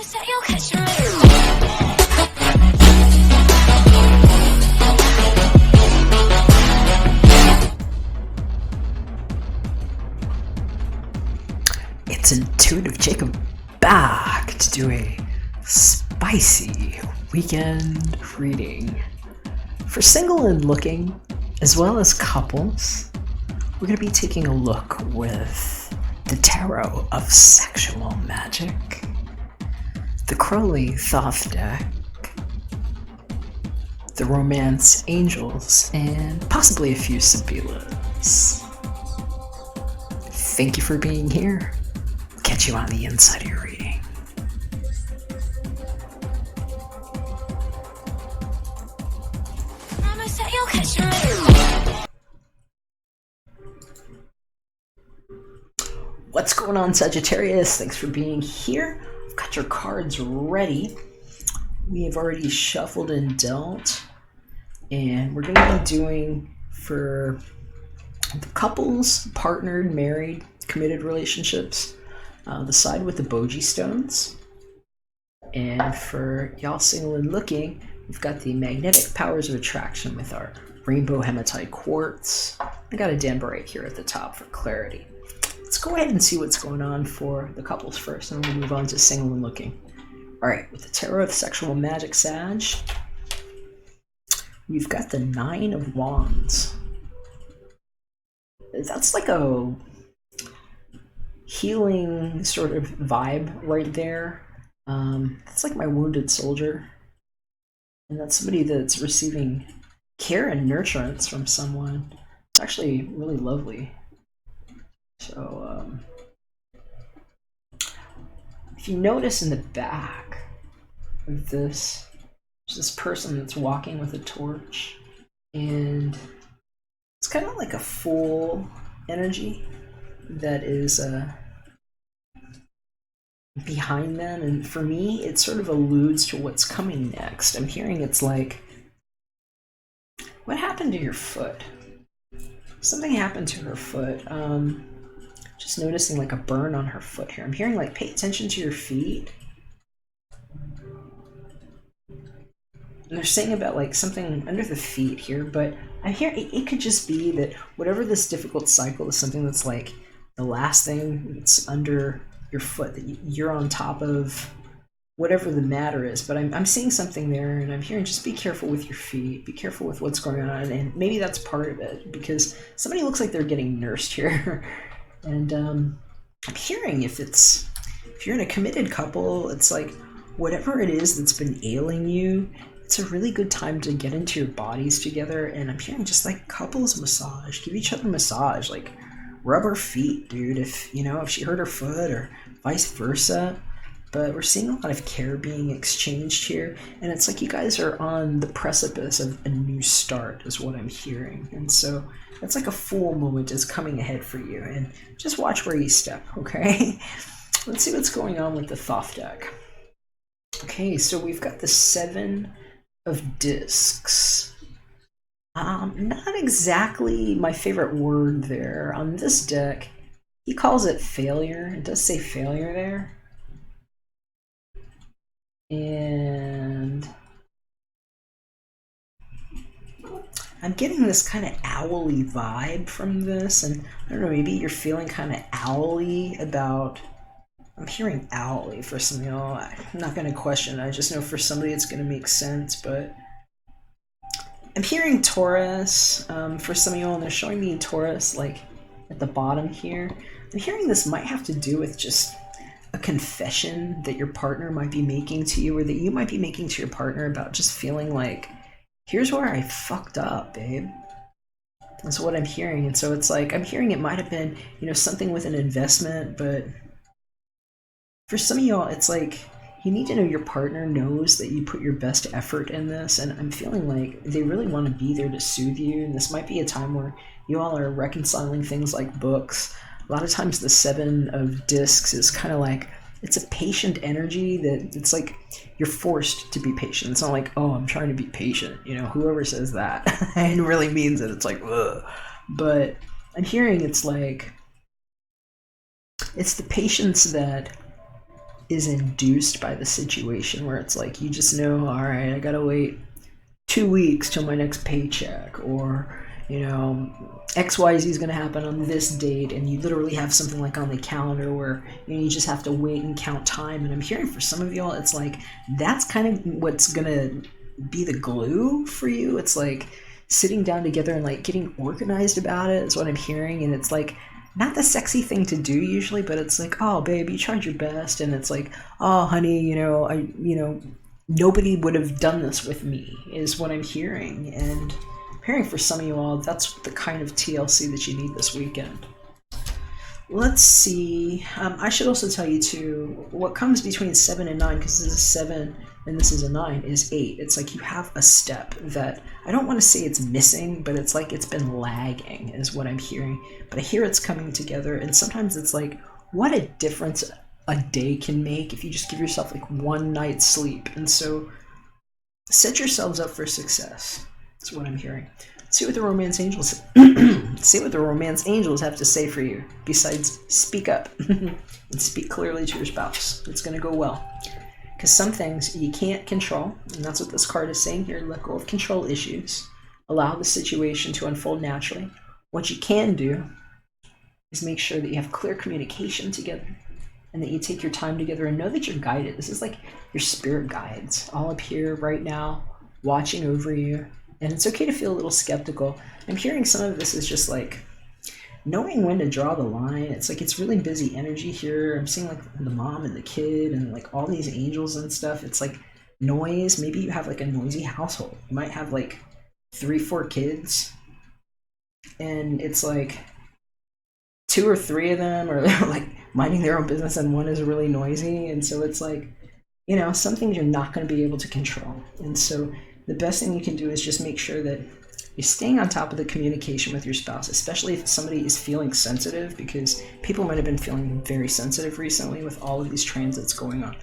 It's Intuitive Jacob back to do a spicy weekend reading. For single and looking, as well as couples, we're going to be taking a look with the Tarot of Sexual Magic, the Crowley Thoth deck, the Romance Angels, and possibly a few Sibilas. Thank you for being here. Catch you on the inside of your reading. What's going on, Sagittarius? Thanks for being here. I've got your cards ready. We have already shuffled and dealt, and we're going to be doing for the couples, partnered, married, committed relationships, the side with the boji stones. And for y'all single and looking, we've got the magnetic powers of attraction with our rainbow hematite quartz. I got a danbarite here at the top for clarity. Let's go ahead and see what's going on for the couples first, and then we'll move on to single and looking. All right, with the Tarot of Sexual Magic, Sag, we've got the Nine of Wands. That's like a healing sort of vibe right there. It's like my wounded soldier, and that's somebody that's receiving care and nurturance from someone. It's actually really lovely. So if you notice in the back of this, there's this person that's walking with a torch, and it's kind of like a full energy that is behind them, and for me it sort of alludes to what's coming next. I'm hearing it's like, what happened to your foot? Something happened to her foot. Just noticing like a burn on her foot here. I'm hearing like, pay attention to your feet. And they're saying about like something under the feet here, but I'm hearing it could just be that whatever this difficult cycle is something that's like the last thing that's under your foot, that you're on top of whatever the matter is. But I'm seeing something there, and I'm hearing just be careful with your feet, be careful with what's going on, and maybe that's part of it, because somebody looks like they're getting nursed here. And I'm hearing if you're in a committed couple, it's like whatever it is that's been ailing you, it's a really good time to get into your bodies together. And I'm hearing just like couples massage, give each other massage, like rub her feet, dude, if she hurt her foot, or vice versa. But we're seeing a lot of care being exchanged here, and it's like you guys are on the precipice of a new start is what I'm hearing. And so that's like a full moment is coming ahead for you, and just watch where you step, okay? Let's see what's going on with the Thoth deck. Okay, so we've got the Seven of Discs. Not exactly my favorite word there. On this deck, he calls it failure. It does say failure there. And I'm getting this kind of owly vibe from this, and I don't know, maybe you're feeling kind of owly about, I'm hearing owly for some of y'all. I'm not going to question it. I just know for somebody it's going to make sense, but I'm hearing Taurus for some of y'all, and they're showing me Taurus like at the bottom here. I'm hearing this might have to do with just a confession that your partner might be making to you, or that you might be making to your partner, about just feeling like, here's where I fucked up, babe. That's what I'm hearing. And so it's like, I'm hearing it might have been, something with an investment, but for some of y'all, it's like, you need to know your partner knows that you put your best effort in this, and I'm feeling like they really want to be there to soothe you, and this might be a time where you all are reconciling things like books. A lot of times the Seven of Discs is kind of like, it's a patient energy that it's like you're forced to be patient. It's not like, oh, I'm trying to be patient. Whoever says that and really means it, it's like, ugh. But I'm hearing it's like, it's the patience that is induced by the situation, where it's like you just know, all right, I gotta wait 2 weeks till my next paycheck, or XYZ is going to happen on this date, and you literally have something like on the calendar where you just have to wait and count time. And I'm hearing for some of y'all, it's like that's kind of what's going to be the glue for you. It's like sitting down together and like getting organized about it is what I'm hearing. And it's like not the sexy thing to do usually, but it's like, oh babe, you tried your best. And it's like, oh honey, nobody would have done this with me is what I'm hearing. And I'm hearing for some of you all, that's the kind of TLC that you need this weekend. Let's see. I should also tell you too, what comes between 7 and 9, because this is a 7 and this is a 9, is 8. It's like you have a step that, I don't want to say it's missing, but it's like it's been lagging is what I'm hearing. But I hear it's coming together, and sometimes it's like, what a difference a day can make if you just give yourself like one night's sleep. And so set yourselves up for success. That's what I'm hearing. See what the romance angels see what the romance angels have to say for you, besides speak up and speak clearly to your spouse. It's going to go well, because some things you can't control, and that's what this card is saying here. Let go of control issues, allow the situation to unfold naturally. What you can do is make sure that you have clear communication together, and that you take your time together and know that you're guided. This is like your spirit guides all up here right now, watching over you. And it's okay to feel a little skeptical. I'm hearing some of this is just like knowing when to draw the line. It's like it's really busy energy here. I'm seeing like the mom and the kid and like all these angels and stuff. It's like noise. Maybe you have like a noisy household. You might have like 3-4 kids, and it's like 2 or 3 of them are like minding their own business and one is really noisy. And so it's like, some things you're not going to be able to control. And so the best thing you can do is just make sure that you're staying on top of the communication with your spouse, especially if somebody is feeling sensitive, because people might have been feeling very sensitive recently with all of these transits going on.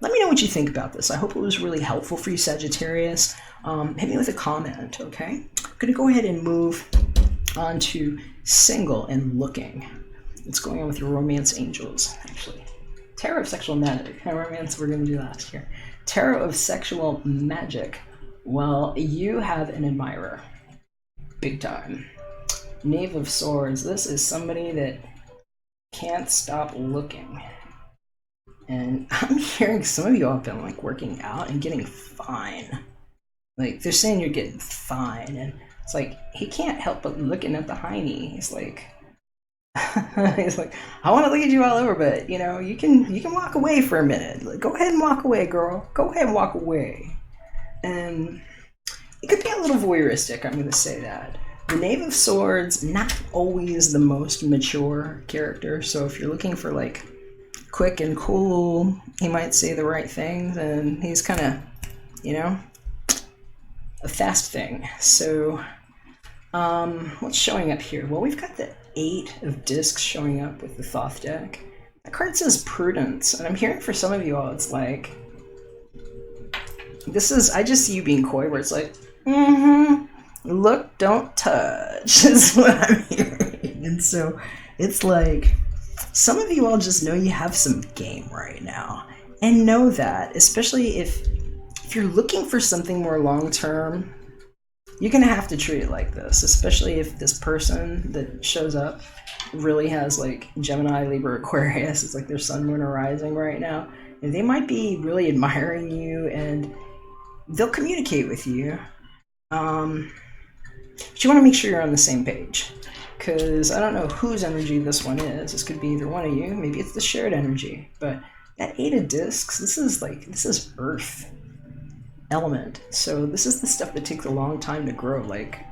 Let me know what you think about this. I hope it was really helpful for you, Sagittarius. Hit me with a comment, okay? I'm going to go ahead and move on to single and looking. What's going on with your romance angels, actually? Tarot of sexual magic. Romance, we're going to do last here. Tarot of sexual magic. Well, you have an admirer. Big time. Knave of Swords. This is somebody that can't stop looking. And I'm hearing some of you all have been like working out and getting fine. Like they're saying you're getting fine. And it's like, he can't help but looking at the hiney. He's like, I want to look at you all over, but you can walk away for a minute. Like, go ahead and walk away, girl. Go ahead and walk away. And it could be a little voyeuristic, I'm going to say that. The Knave of Swords, not always the most mature character, so if you're looking for like quick and cool, he might say the right things, and he's kind of, a fast thing. So, what's showing up here? Well, we've got the 8 of Discs showing up with the Thoth deck. That card says prudence, and I'm hearing for some of you all, it's like, I just see you being coy, where it's like, look, don't touch, is what I'm hearing. And so it's like, some of you all just know you have some game right now. And know that, especially if you're looking for something more long-term, you're going to have to treat it like this, especially if this person that shows up really has like Gemini, Libra, Aquarius. It's like their sun, moon, or rising right now. And they might be really admiring you, and they'll communicate with you. But you want to make sure you're on the same page, because I don't know whose energy this one is. This could be either one of you. Maybe it's the shared energy. But that 8 of Discs, this is Earth element. So this is the stuff that takes a long time to grow, like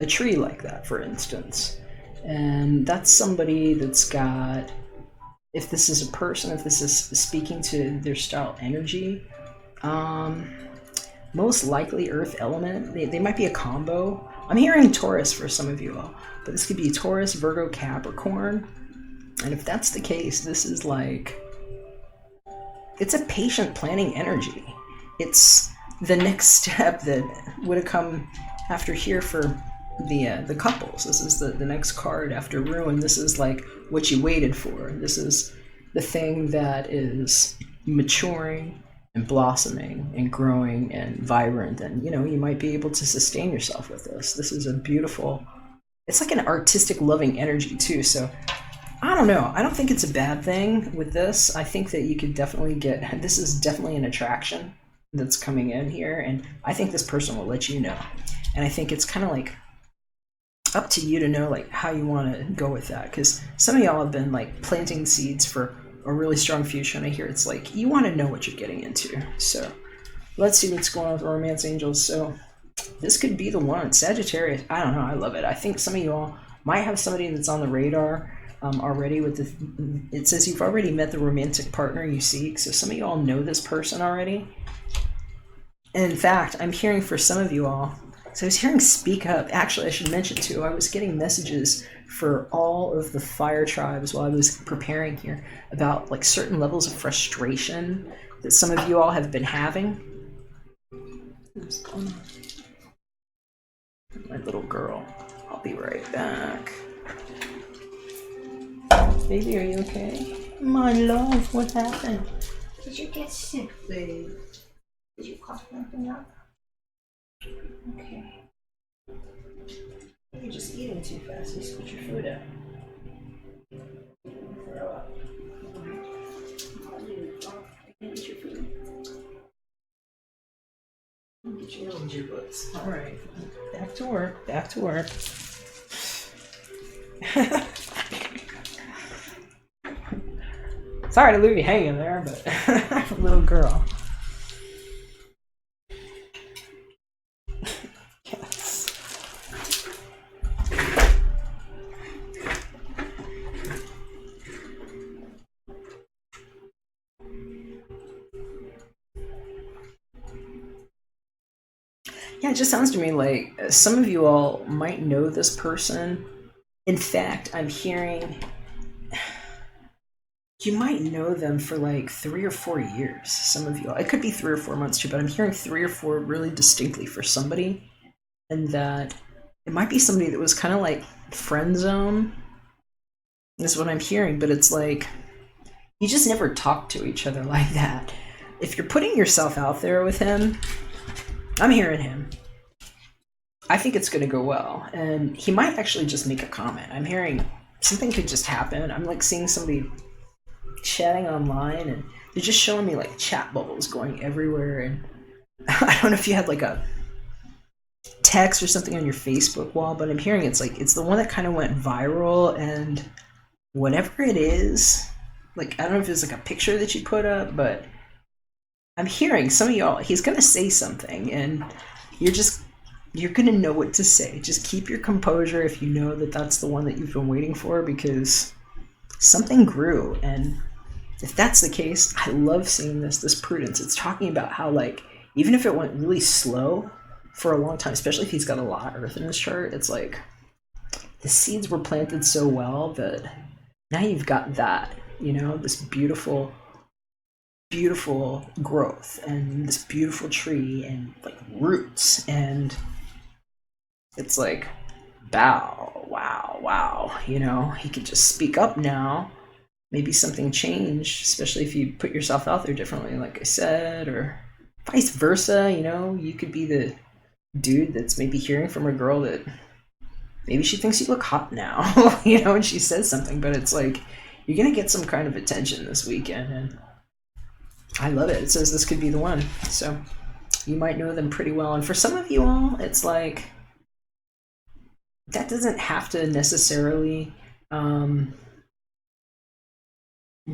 a tree like that, for instance. And that's somebody that's got, if this is a person, if this is speaking to their style energy, most likely Earth element. They might be a combo. I'm hearing Taurus for some of you all, but this could be Taurus, Virgo, Capricorn. And if that's the case, this is like, it's a patient planning energy. It's the next step that would have come after here for the couples. This is the next card after Ruin. This is like what you waited for. This is the thing that is maturing and blossoming and growing and vibrant, and you know, you might be able to sustain yourself with this. This is a beautiful, it's like an artistic loving energy too. So I don't know, I don't think it's a bad thing with this. I think that you could definitely get, this is definitely an attraction that's coming in here, and I think this person will let you know. And I think it's kind of like up to you to know like how you want to go with that, because some of y'all have been like planting seeds for a really strong future, and I hear it's like you want to know what you're getting into. So let's see what's going on with romance angels. So this could be the one. Sagittarius, I don't know, I love it. I think some of you all might have somebody that's on the radar already with the, it says you've already met the romantic partner you seek. So some of you all know this person already. And in fact, I'm hearing for some of you all, so I was hearing speak up. Actually, I should mention too, I was getting messages for all of the fire tribes while I was preparing here about like certain levels of frustration that some of you all have been having. What's going on? My little girl. I'll be right back. Baby, are you okay? My love, what happened? Did you get sick, babe? Did you cough something up? Okay. You're just eating too fast. You spit your food out. Throw up. Eat your food. Get your little giblets. All right. Back to work. Back to work. Sorry to leave you hanging there, but little girl. Yeah, it just sounds to me like some of you all might know this person. In fact, I'm hearing you might know them for like 3 or 4 years. Some of you all. It could be 3 or 4 months too, but I'm hearing 3 or 4 really distinctly for somebody. And that it might be somebody that was kind of like friend zone. Is what I'm hearing, but it's like you just never talk to each other like that. If you're putting yourself out there with him, I'm hearing him. I think it's going to go well. And he might actually just make a comment. I'm hearing something could just happen. I'm like seeing somebody chatting online, and they're just showing me like chat bubbles going everywhere. And I don't know if you had like a text or something on your Facebook wall, but I'm hearing it's like it's the one that kind of went viral, and whatever it is, like I don't know if it's like a picture that you put up, but I'm hearing some of y'all, he's gonna say something, and you're gonna know what to say. Just keep your composure if you know that that's the one that you've been waiting for, because something grew. And if that's the case, I love seeing this prudence. It's talking about how like even if it went really slow for a long time, especially if he's got a lot of earth in his chart, it's like the seeds were planted so well that now you've got that, you know, this beautiful growth and this beautiful tree and like roots, and it's like wow, you know, he could just speak up now. Maybe something changed, especially if you put yourself out there differently, like I said, or vice versa. You know, you could be the dude that's maybe hearing from a girl that maybe she thinks you look hot now, you know, and she says something, but it's like you're gonna get some kind of attention this weekend, and I love it. It says this could be the one, so you might know them pretty well. And for some of you all, it's like that doesn't have to necessarily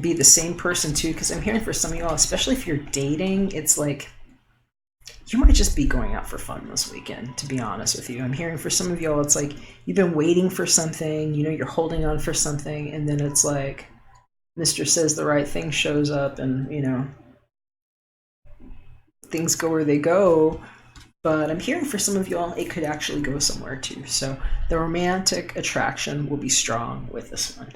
be the same person too, because I'm hearing for some of y'all, especially if you're dating, it's like you might just be going out for fun this weekend, to be honest with you. I'm hearing for some of y'all, it's like you've been waiting for something, you know, you're holding on for something, and then it's like Mr. Says the Right Thing shows up, and you know, things go where they go. But I'm hearing for some of y'all, it could actually go somewhere too. So the romantic attraction will be strong with this one.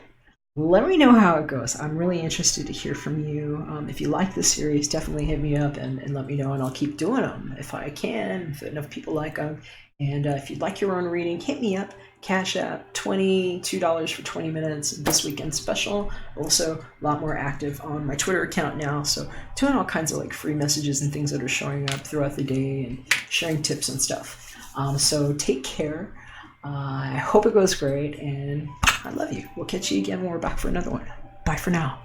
Let me know how it goes. I'm really interested to hear from you. If you like this series, definitely hit me up and let me know, and I'll keep doing them if I can, if enough people like them. And if you'd like your own reading, hit me up Cash App, $22 for 20 minutes, this weekend special. Also, a lot more active on my Twitter account now, so doing all kinds of like free messages and things that are showing up throughout the day and sharing tips and stuff. So take care. I hope it goes great, and I love you. We'll catch you again when we're back for another one. Bye for now.